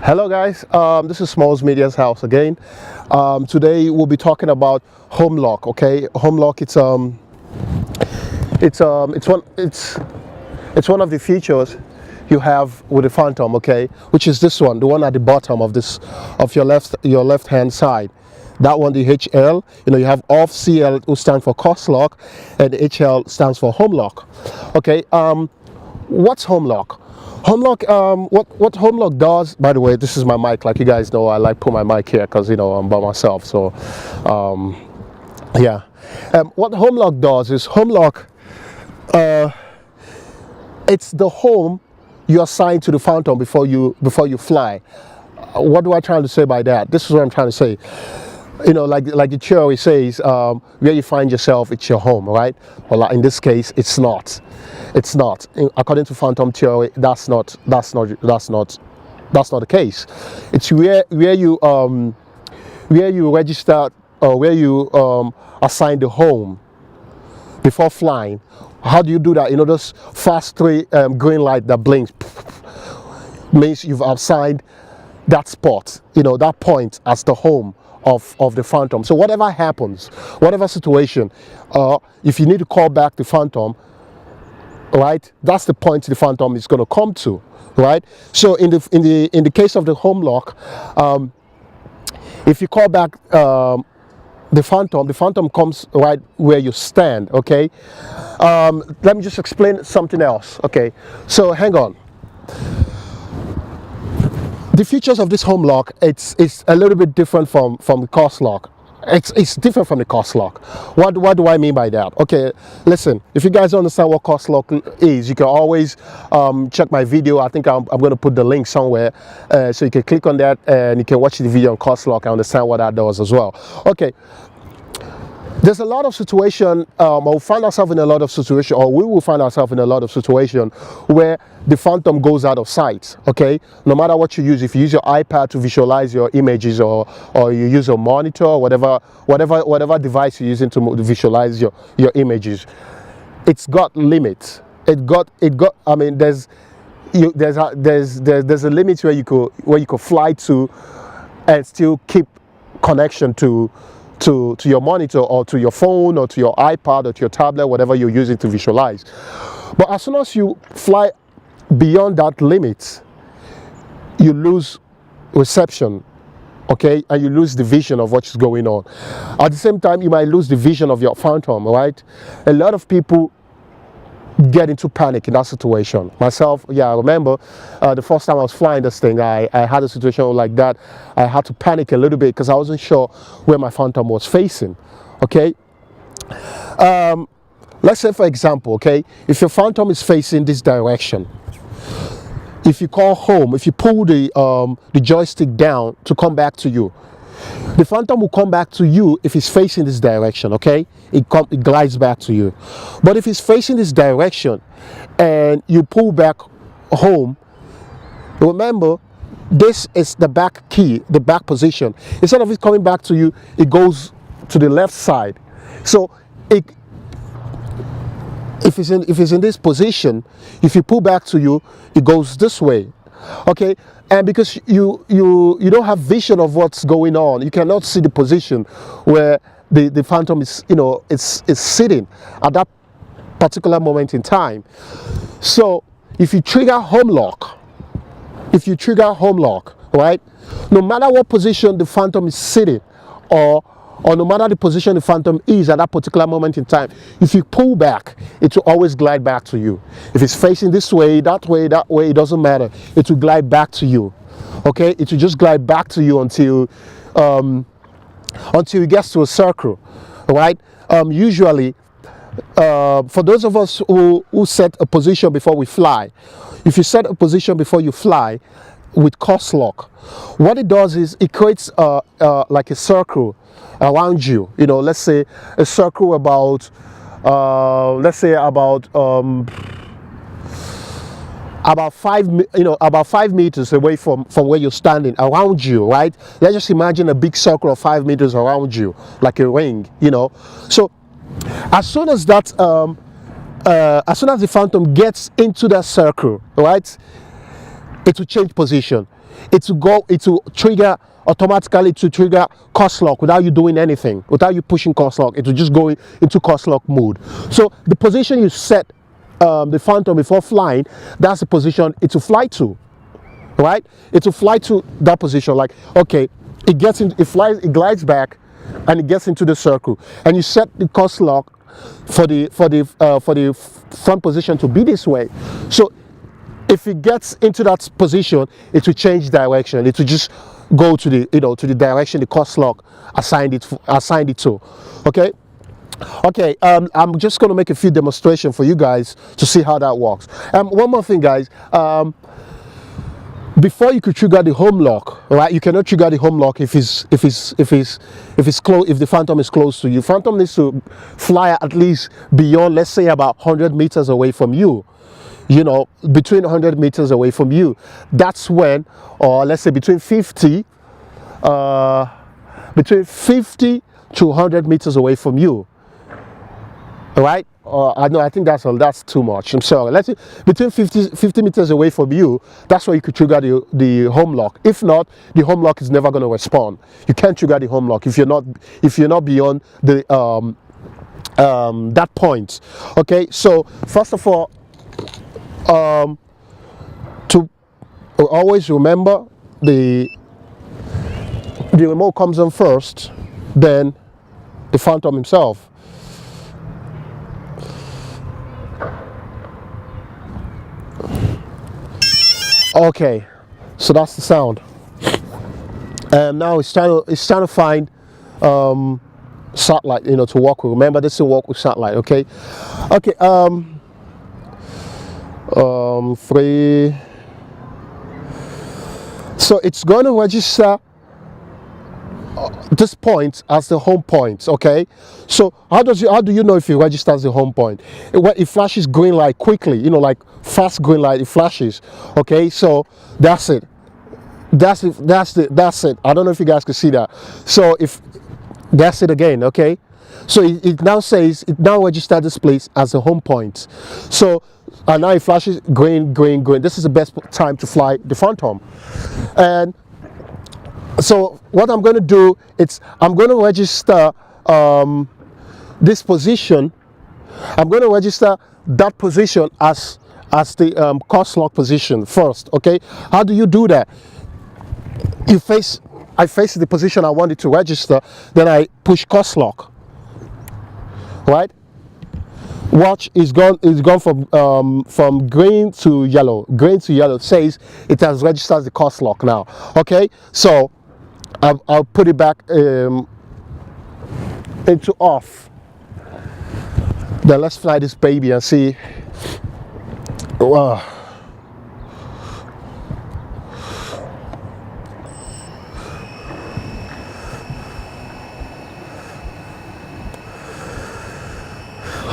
Hello guys, this is Smalls Media's house again. Today we'll be talking about home lock. Okay, home lock. It's one of the features you have with the Phantom. Okay, which is this one, the one at the bottom of your left hand side. That one, the HL. You have off CL, who stands for cost lock, and the HL stands for home lock. Okay, what's home lock? Home lock, what home lock does, by the way, this is my mic. Like you guys know, I like put my mic here because I'm by myself. So yeah, what home lock does is home lock, it's the home you assign to the Phantom before you fly. What do I try to say by that? This is what I'm trying to say. Like the theory says, where you find yourself, it's your home, right? Well, in this case, it's not. It's not. According to Phantom theory, that's not the case. It's where you register, or where you assign the home before flying. How do you do that? Those fast three green light that blinks means you've assigned that spot, that point as the home of the Phantom. So whatever happens, whatever situation, if you need to call back the Phantom, right, that's the point the Phantom is going to come to, right? So in the case of the home lock, if you call back the Phantom comes right where you stand. Okay, let me just explain something else. Okay, so hang on. The features of this home lock, it's a little bit different from the cost lock. It's different from the cost lock. What do I mean by that? Okay, listen, if you guys don't understand what cost lock is, you can always check my video. I think I'm going to put the link somewhere, so you can click on that and you can watch the video on cost lock and understand what that does as well. Okay, there's a lot of situation, we'll find ourselves in a lot of situation, or we will find ourselves in a lot of situation where the Phantom goes out of sight. Okay, no matter what you use, if you use your iPad to visualize your images, or you use a monitor, or whatever device you're using to visualize your images, it's got limits. I mean, there's a limit where you could fly to and still keep connection to your monitor, or to your phone, or to your iPad, or to your tablet, whatever you're using to visualize. But as soon as you fly beyond that limit, you lose reception, okay, and you lose the vision of what's going on. At the same time, you might lose the vision of your Phantom, right? A lot of people get into panic in that situation. Myself, yeah, I remember the first time I was flying this thing, I had a situation like that. I had to panic a little bit because I wasn't sure where my Phantom was facing. Okay, let's say, for example, okay, if your Phantom is facing this direction, if you call home, if you pull the joystick down to come back to you, the Phantom will come back to you if it's facing this direction. Okay, it glides back to you. But if it's facing this direction and you pull back home, remember, this is the back key, the back position. Instead of it coming back to you, it goes to the left side. So if it's in this position, if you pull back to you, it goes this way. Okay, and because you don't have vision of what's going on, you cannot see the position where the Phantom is, is sitting at that particular moment in time. So if you trigger home lock, right, no matter what position the Phantom is sitting, or no matter the position the Phantom is at that particular moment in time, if you pull back, it will always glide back to you. If it's facing this way, that way, it doesn't matter. It will glide back to you. Okay, it will just glide back to you until it gets to a circle, right? Usually, for those of us who set a position before we fly, if you set a position before you fly with cost lock, what it does is it creates like a circle around you. Let's say a circle about about 5 meters away from where you're standing, around you, right? Let's just imagine a big circle of 5 meters around you, like a ring. So as soon as that as soon as the Phantom gets into that circle, right, it will change position. it will trigger automatically, to trigger course lock without you doing anything, without you pushing course lock. It will just go into course lock mode. So the position you set the Phantom before flying, that's the position it will fly to, right? It will fly to that position. Like, okay, it gets in, it flies, it glides back, and it gets into the circle, and you set the course lock for the front position to be this way. So if it gets into that position, it will change direction. It will just go to the to the direction the course lock assigned it to. Okay, I'm just going to make a few demonstrations for you guys to see how that works. One more thing, guys. Before you could trigger the home lock, right? You cannot trigger the home lock if the Phantom is close to you. Phantom needs to fly at least beyond, let's say, about 100 meters away from you. Between 100 meters away from you. That's when, or let's say between 50 to 100 meters away from you. All right? I think that's too much. I'm sorry. Let's say between 50 meters away from you, that's where you could trigger the home lock. If not, the home lock is never going to respond. You can't trigger the home lock if you're not beyond the that point. Okay, so first of all, to always remember the remote comes on first, then the Phantom himself. Okay, so that's the sound. And now it's trying to find satellite, to work with. Remember, this will work with satellite. Okay. 3. So it's going to register this point as the home point. Okay, so how do you know if it registers the home point? It flashes green light quickly, like fast green light, it flashes. Okay, so that's it. That's it. I don't know if you guys can see that. So if that's it again. Okay, so it now says, it now registers this place as a home point. So and now it flashes green. This is the best time to fly the Phantom. And so what I'm going to do is I'm going to register this position. I'm going to register that position as the course lock position first. Okay, how do you do that? I face the position I wanted to register, then I push course lock. Right? Watch, is gone from green to yellow. Green to yellow says it has registered the course lock now. Okay, so I'll put it back into off. Then let's fly this baby and see. Wow.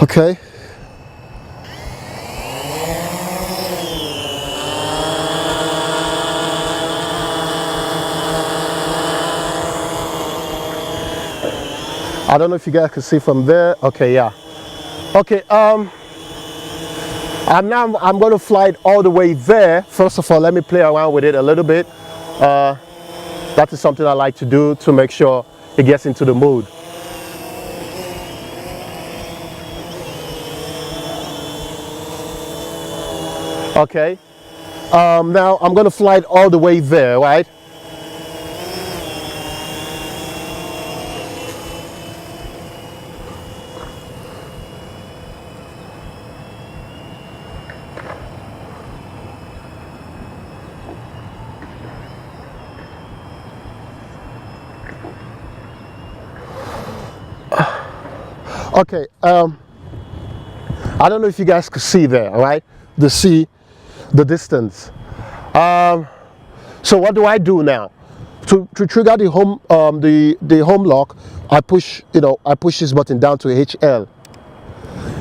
Okay. I don't know if you guys can see from there. Okay, yeah. Okay, I'm going to fly it all the way there. First of all, let me play around with it a little bit. That is something I like to do to make sure it gets into the mood. Okay, now I'm going to fly it all the way there, right? Okay, I don't know if you guys could see there, right? The distance. So what do I do now? To trigger the home the home lock, I push this button down to HL.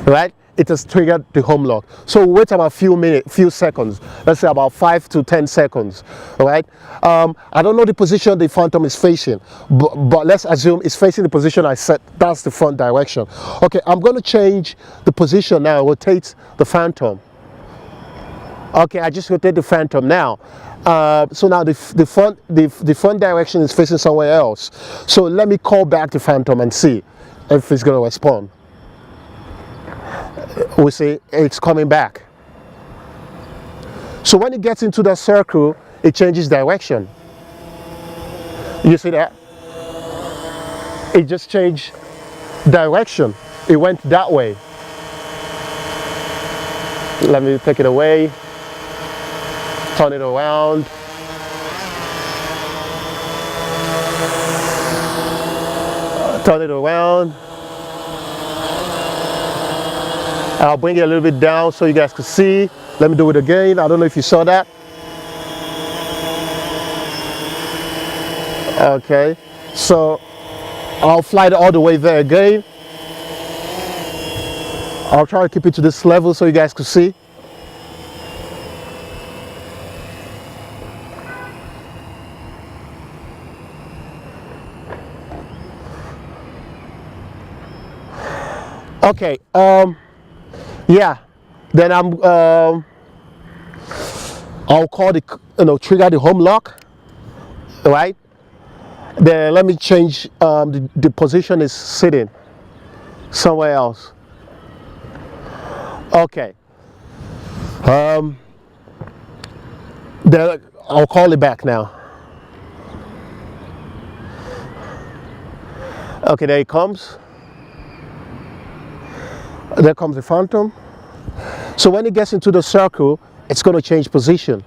Right? It has triggered the home lock. So wait about few seconds. Let's say about 5 to 10 seconds. All right. I don't know the position the Phantom is facing, but let's assume it's facing the position I set. That's the front direction. Okay, I'm going to change the position now. Rotate the Phantom. Okay, I just rotate the phantom now. So now the front direction is facing somewhere else. So let me call back the phantom and see if it's going to respond. We see it's coming back. So when it gets into the circle, it changes direction. You see that? It just changed direction. It went that way. Let me take it away. Turn it around. Turn it around. I'll bring it a little bit down so you guys can see. Let me do it again. I don't know if you saw that. Okay, so I'll fly it all the way there again. I'll try to keep it to this level so you guys can see. Okay, yeah, then I'll call the, trigger the home lock, right? Then let me change, the position is sitting somewhere else. Okay, then I'll call it back now. Okay, there it comes. There comes the phantom. So when it gets into the circle, it's going to change position.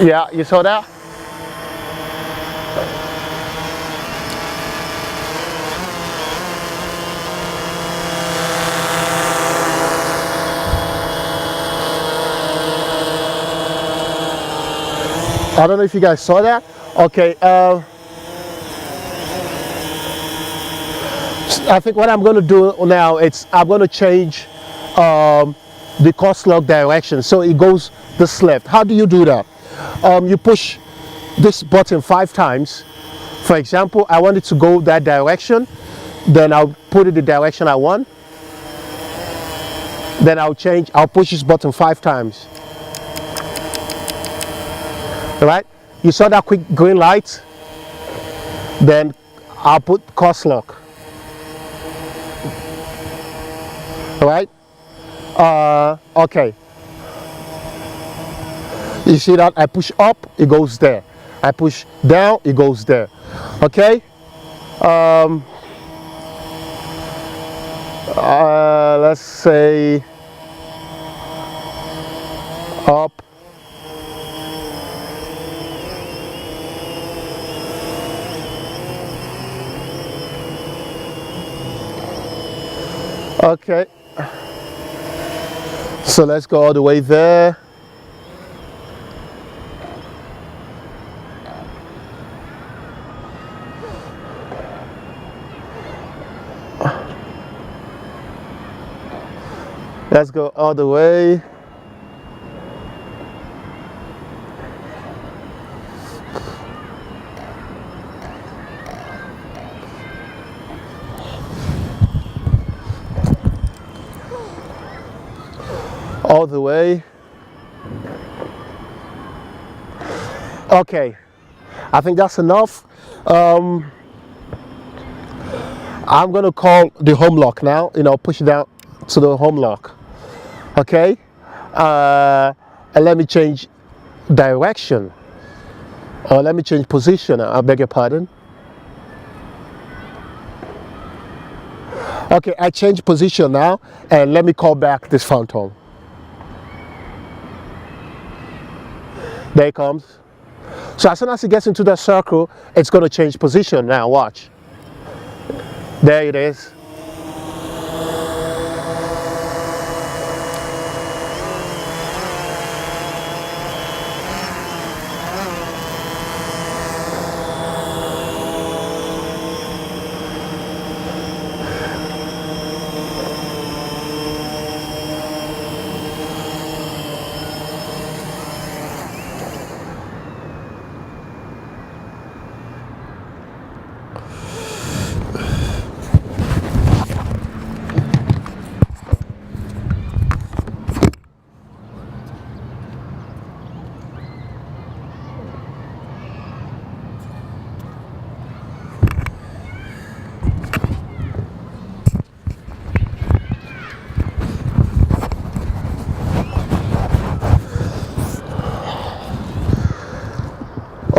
Yeah, you saw that? I don't know if you guys saw that. Okay, I think what I'm going to do now, I'm going to change the cross lock direction so it goes this left. How do you do that? You push this button 5 times. For example, I want it to go that direction, then I'll put it the direction I want. Then I'll push this button 5 times. All right, you saw that quick green light? Then I'll put cross lock. All right, okay. You see that? I push up, it goes there. I push down, it goes there. Okay? Let's say up. Okay. So let's go all the way there. Let's go all the way. All the way. Okay, I think that's enough. I'm gonna call the home lock now. Push it down to the home lock. Okay, and let me change direction, or let me change position. I beg your pardon. Okay, I changed position now, and let me call back this phantom. There it comes. So as soon as it gets into the circle, it's going to change position. Now watch. There it is.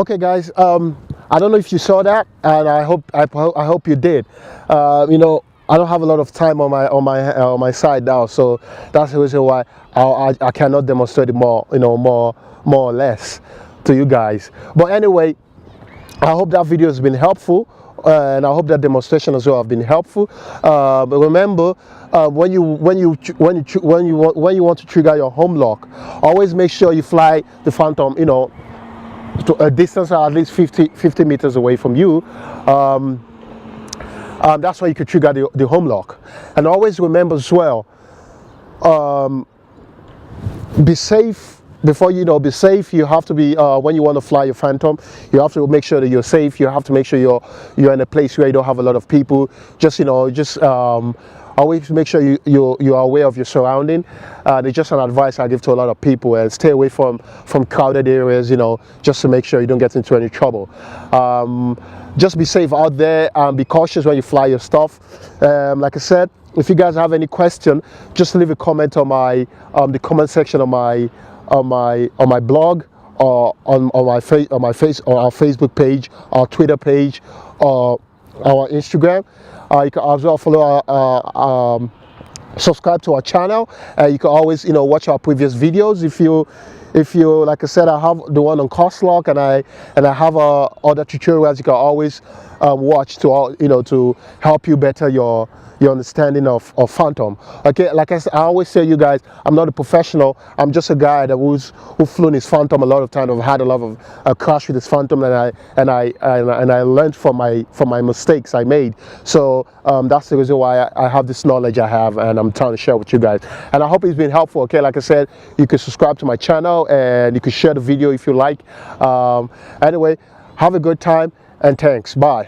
Okay, guys. I don't know if you saw that, and I hope you did. You know, I don't have a lot of time on my side now, so that's the reason why I cannot demonstrate it more, you know, more or less to you guys. But anyway, I hope that video has been helpful, and I hope that demonstration as well have been helpful. But remember, when you want to trigger your home lock, always make sure you fly the Phantom, you know, to a distance at least 50 meters away from you. That's why you could trigger the home lock. And always remember as well, be safe. Before be safe, you have to be, when you want to fly your Phantom, you have to make sure that you're safe. You have to make sure you're in a place where you don't have a lot of people. Just always make sure you are aware of your surrounding. It's just an advice I give to a lot of people, and stay away from crowded areas, you know, just to make sure you don't get into any trouble. Just be safe out there, and be cautious when you fly your stuff. Like I said, if you guys have any question, just leave a comment on my the comment section of on my blog, or on our Facebook page, our Twitter page, or our Instagram. You can as well follow subscribe to our channel. You can always, you know, watch our previous videos. If you like I said, I have the one on cost lock, and I have other tutorials you can always watch to help you better your understanding of Phantom. Okay, like I said, I always say, you guys, I'm not a professional. I'm just a guy who flown his Phantom a lot of times. I've had a lot of crash with his Phantom, and I learned from my mistakes I made. So that's the reason why I have this knowledge I have, and I'm trying to share with you guys. And I hope it's been helpful. Okay, like I said, you can subscribe to my channel, and you can share the video if you like. Anyway, have a good time, and thanks. Bye.